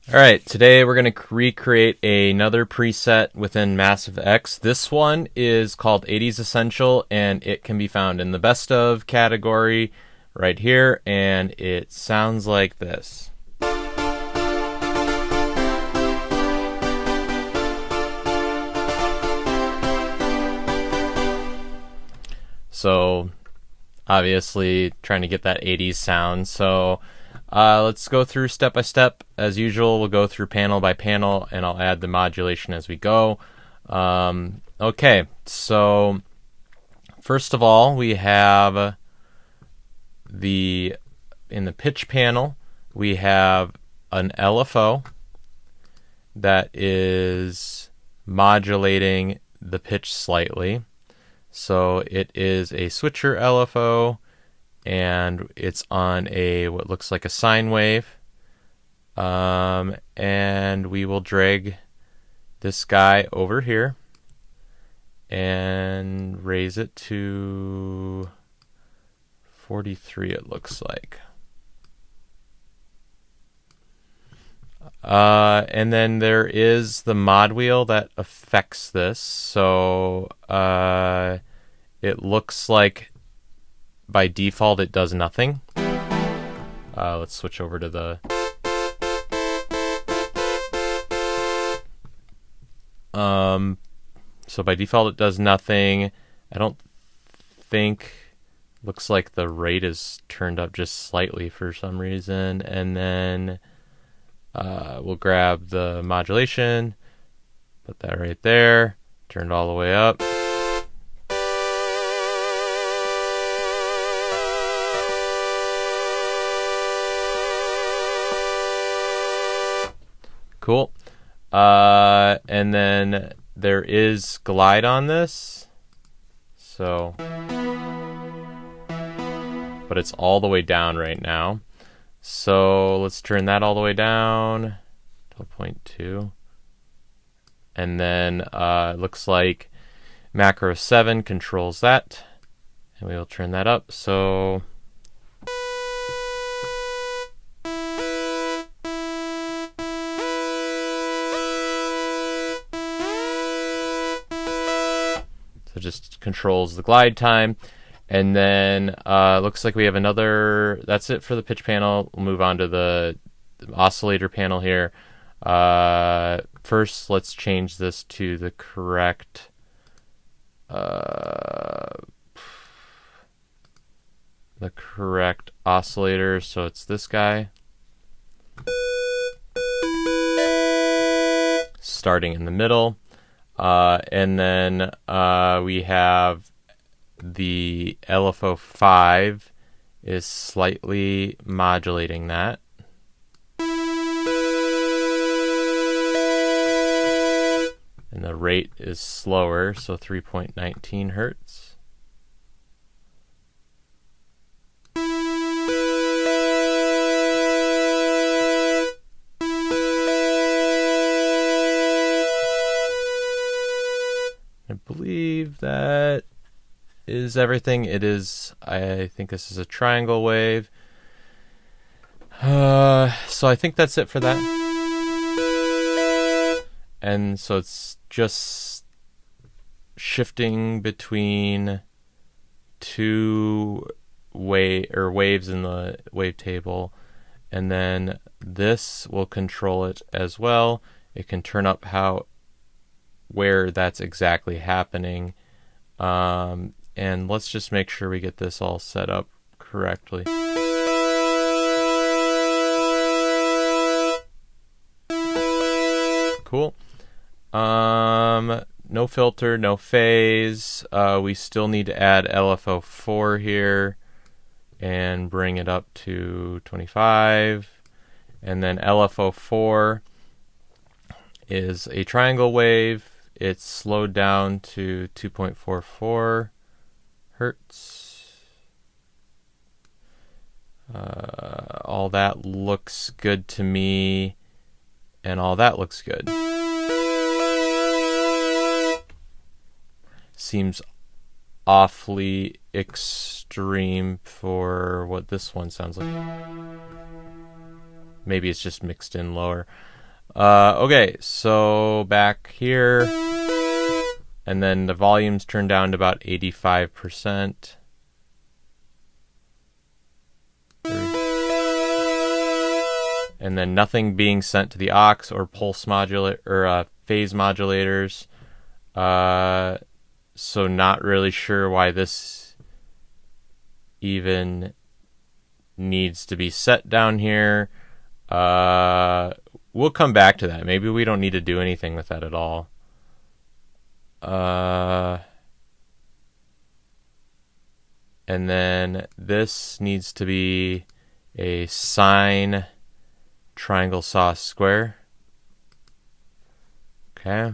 Alright, today we're going to recreate another preset within Massive X. This one is called 80s Essential, and it can be found in the Best Of category right here, and it sounds like this. So, obviously, trying to get that 80s sound, so let's go through step by step. As usual, we'll go through panel by panel, and I'll add the modulation as we go. Okay, so first of all, we have in the pitch panel, we have an LFO that is modulating the pitch slightly. So it is a switcher LFO, and it's on what looks like a sine wave. And we will drag this guy over here and raise it to 43, it looks like. And then there is the mod wheel that affects this. So it looks like by default it does nothing. Let's switch over to the so by default it does nothing. I don't think, looks like the rate is turned up just slightly for some reason. And then we'll grab the modulation, put that right there, turn it all the way up. Cool. And then there is glide on this, so, but it's all the way down right now. So let's turn that all the way down to 0.2. And then it looks like macro 7 controls that, and we will turn that up. So it just controls the glide time. And then looks like we have another. That's it for the pitch panel. We'll move on to the oscillator panel here. First, let's change this to the correct oscillator. So it's this guy, starting in the middle. And then we have the LFO 5 is slightly modulating that. And the rate is slower, so 3.19 hertz. I believe that is everything. It is, I think this is a triangle wave. So I think that's it for that. And so it's just shifting between two waves in the wavetable, and then this will control it as well. It can turn up where that's exactly happening. And let's just make sure we get this all set up correctly. Cool. No filter, no phase. We still need to add LFO 4 here and bring it up to 25. And then LFO 4 is a triangle wave. It's slowed down to 2.44 hertz. All that looks good to me, and all that looks good. Seems awfully extreme for what this one sounds like. Maybe it's just mixed in lower. Okay, so back here, and then the volume's turned down to about 85%. And then nothing being sent to the aux or pulse modulator or phase modulators. So not really sure why this even needs to be set down here. We'll come back to that. Maybe we don't need to do anything with that at all. And then this needs to be a sine triangle saw square. Okay.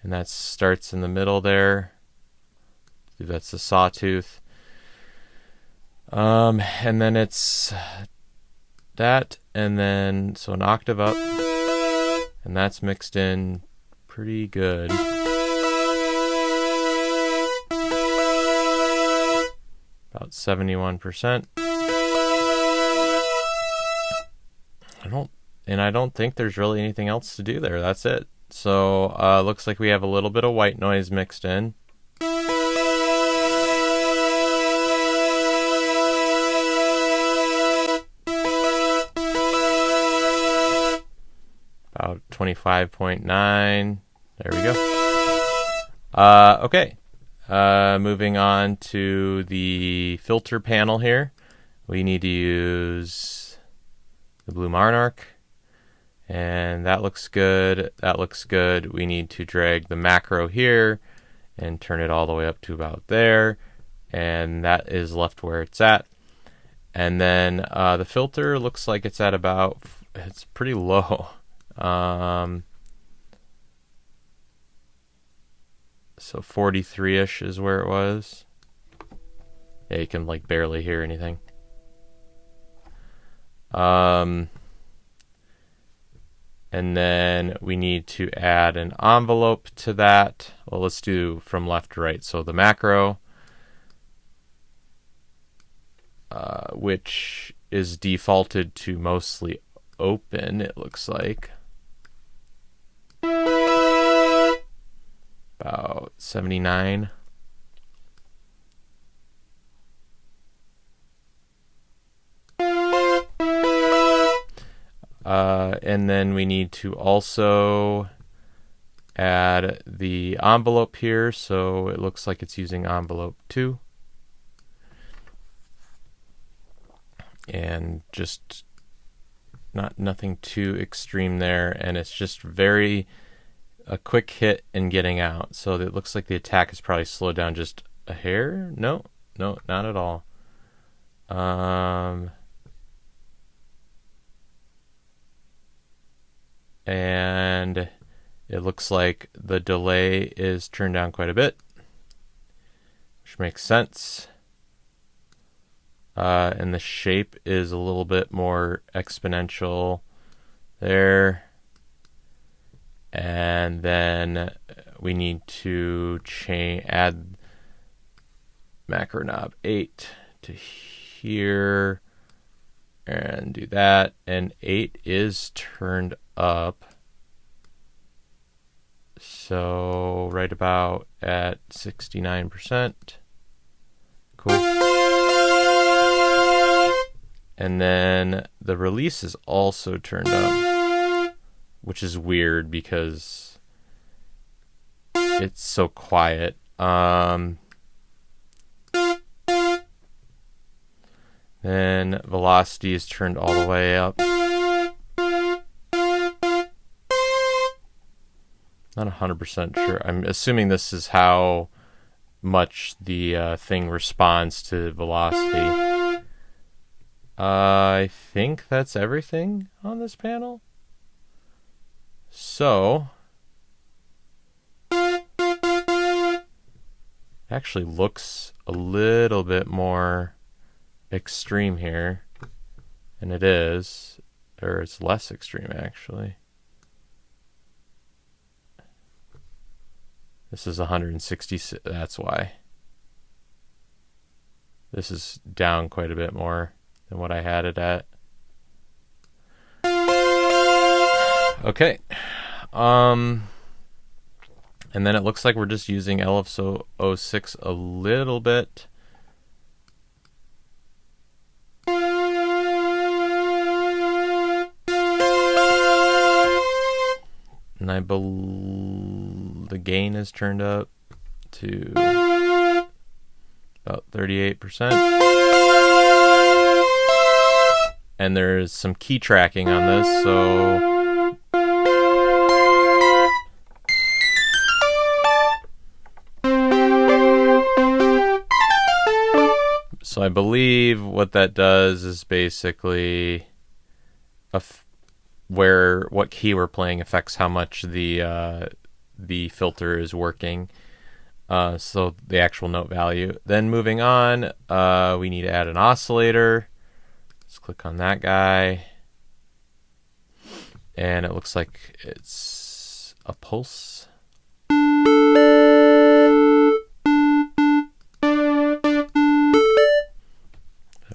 And that starts in the middle there. That's the sawtooth. And then it's that, and then so an octave up, and that's mixed in pretty good. About 71%. I don't think there's really anything else to do there. That's it. So looks like we have a little bit of white noise mixed in. About 25.9. There we go. Okay. Moving on to the filter panel here. We need to use the Blue Monarch. And that looks good. That looks good. We need to drag the macro here and turn it all the way up to about there. And that is left where it's at. And then the filter looks like it's at about, it's pretty low. So 43-ish is where it was. Yeah, you can like barely hear anything. And then we need to add an envelope to that. Well, let's do from left to right. So the macro, which is defaulted to mostly open, it looks like. About 79. And then we need to also add the envelope here, so it looks like it's using envelope 2. And just nothing too extreme there, and it's just a quick hit and getting out. So it looks like the attack is probably slowed down just a hair. No, not at all. And it looks like the delay is turned down quite a bit, which makes sense. And the shape is a little bit more exponential there. And then we need to add macro knob 8 to here and do that. And 8 is turned up. So right about at 69%. Cool. And then the release is also turned up, which is weird because it's so quiet. Then velocity is turned all the way up. Not 100% sure. I'm assuming this is how much the thing responds to velocity. I think that's everything on this panel. So, actually looks a little bit more extreme here, and it is, or it's less extreme actually. This is 160, that's why. This is down quite a bit more than what I had it at. Okay. And then it looks like we're just using LFO6 a little bit. And I believe the gain is turned up to about 38%. And there's some key tracking on this, So I believe what that does is basically what key we're playing affects how much the filter is working. So the actual note value. Then moving on, we need to add an oscillator. Let's click on that guy. And it looks like it's a pulse.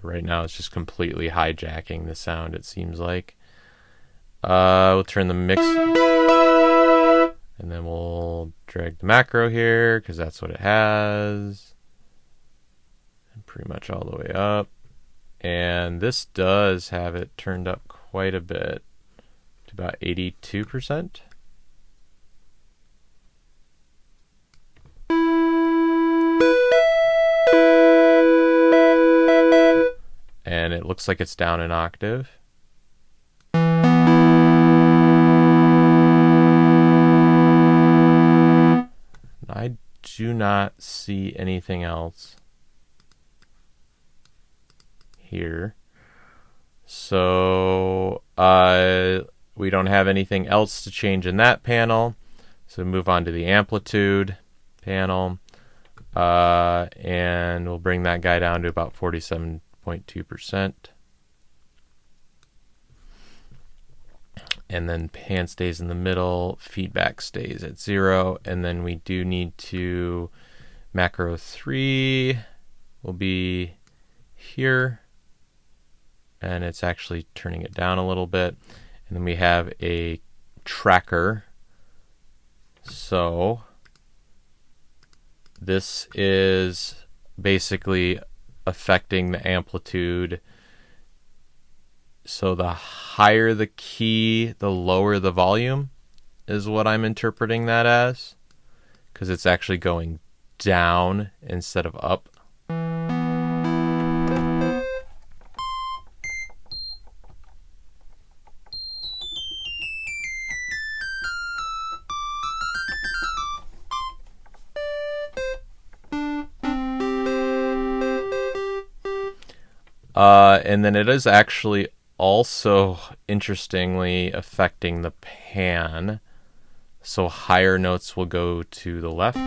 Right now it's just completely hijacking the sound, it seems like. We'll turn the mix, and then we'll drag the macro here because that's what it has, and pretty much all the way up. And this does have it turned up quite a bit to about 82%. And it looks like it's down an octave. I do not see anything else here. So we don't have anything else to change in that panel. So move on to the amplitude panel. And we'll bring that guy down to about 47.2%. And then pan stays in the middle, feedback stays at 0, and then we do need to macro 3 will be here, and it's actually turning it down a little bit. And then we have a tracker. So this is basically affecting the amplitude. So the higher the key, the lower the volume is what I'm interpreting that as, because it's actually going down instead of up. And then it is actually also interestingly affecting the pan. So higher notes will go to the left.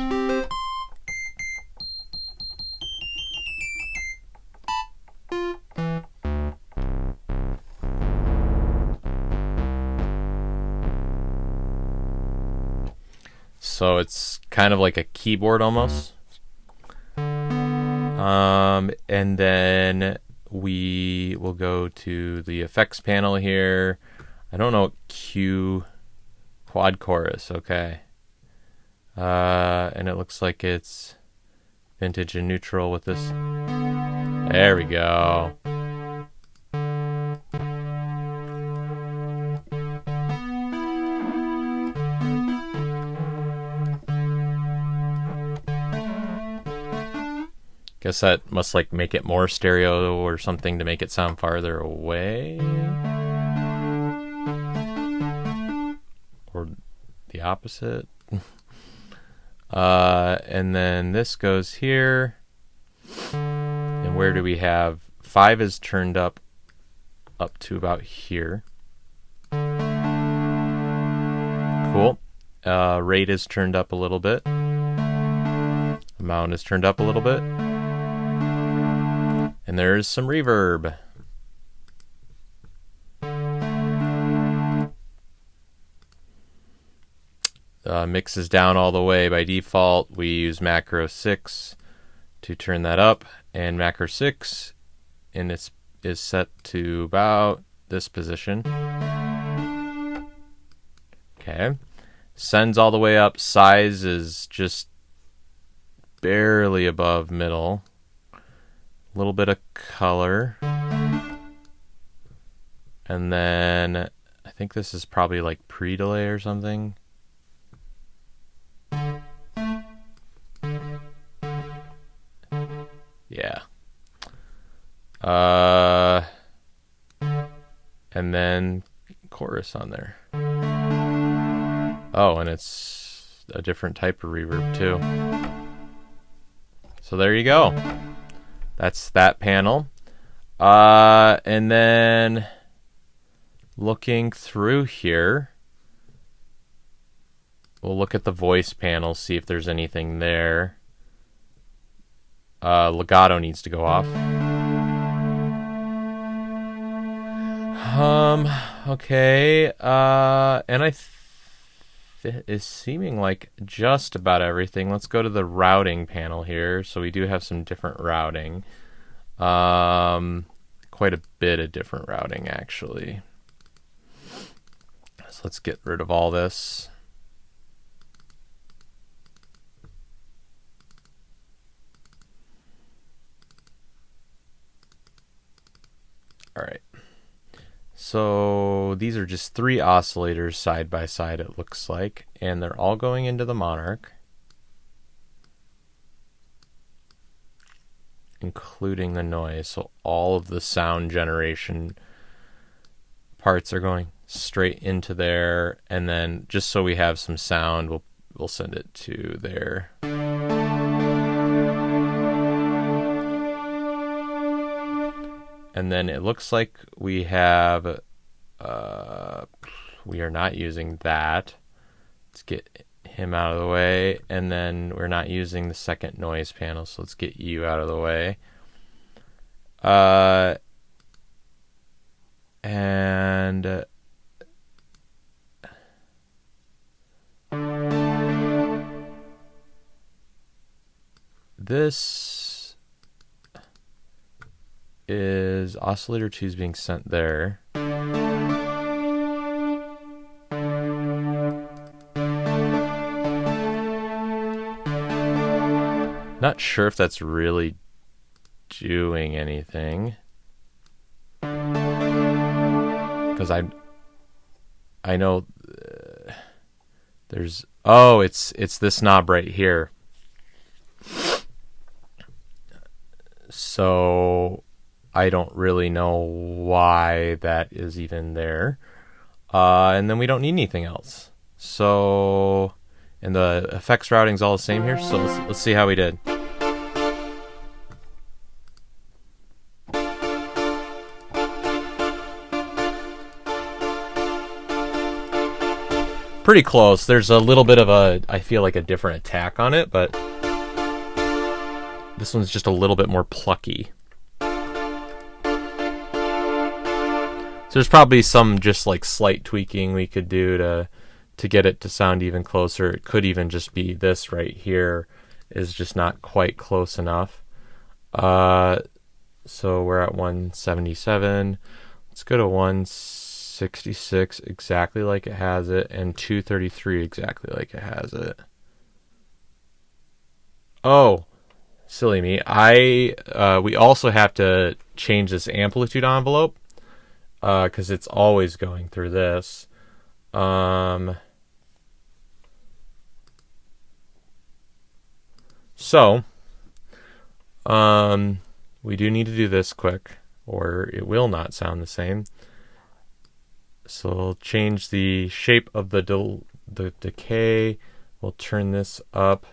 So it's kind of like a keyboard almost. And then we will go to the effects panel here. I don't know, Q quad chorus, okay. And it looks like it's vintage and neutral with this. There we go. Guess that must like make it more stereo or something to make it sound farther away. Or the opposite. And then this goes here. And where do we have? 5 is turned up to about here. Cool. Rate is turned up a little bit. Amount is turned up a little bit. And there's some reverb. Mix is down all the way. By default, we use macro 6 to turn that up. And macro 6 is set to about this position. Okay. Sends all the way up. Size is just barely above middle. A little bit of color. And then I think this is probably like pre-delay or something. Yeah. And then chorus on there. Oh, and it's a different type of reverb too. So there you go. That's that panel. And then looking through here, we'll look at the voice panel, see if there's anything there. Legato needs to go off. Okay. And is seeming like just about everything. Let's go to the routing panel here. So we do have some different routing. Quite a bit of different routing, actually. So let's get rid of all this. All right. So these are just 3 oscillators side by side, it looks like, and they're all going into the Monarch, including the noise. So all of the sound generation parts are going straight into there, and then just so we have some sound, we'll send it to there. And then it looks like we have, we are not using that. Let's get him out of the way. And then we're not using the second noise panel, so let's get you out of the way. And this is oscillator 2 is being sent there. Not sure if that's really doing anything, because I know there's it's this knob right here. So I don't really know why that is even there. And then we don't need anything else. So, and the effects routing's all the same here. So let's see how we did. Pretty close. There's a little bit of I feel like a different attack on it, but this one's just a little bit more plucky. So there's probably some just like slight tweaking we could do to get it to sound even closer. It could even just be this right here is just not quite close enough. So we're at 177. Let's go to 166 exactly like it has it, and 233 exactly like it has it. Oh, silly me. We also have to change this amplitude envelope, because it's always going through this. So we do need to do this quick, or it will not sound the same. So we'll change the shape of the decay. We'll turn this up.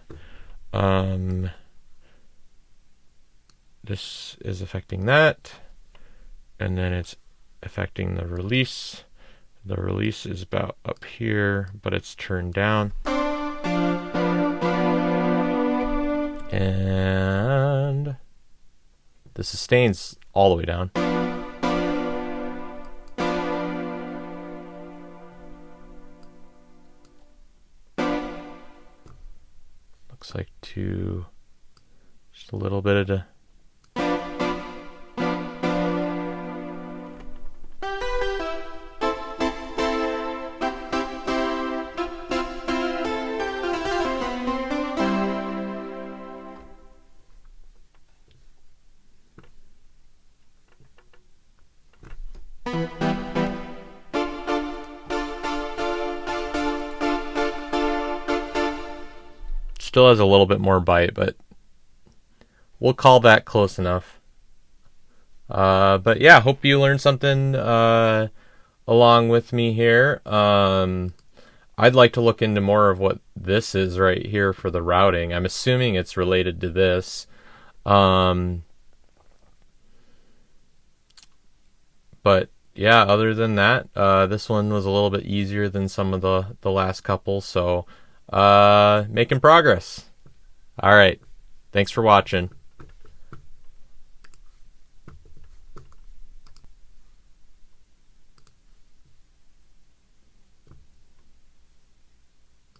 This is affecting that, and then it's affecting the release. The release is about up here, but it's turned down. And the sustain's all the way down. Looks like just a little bit of Still has a little bit more bite, but we'll call that close enough. But yeah, hope you learned something along with me here. I'd like to look into more of what this is right here for the routing. I'm assuming it's related to this. But yeah, other than that, this one was a little bit easier than some of the last couple, so making progress. All right. Thanks for watching.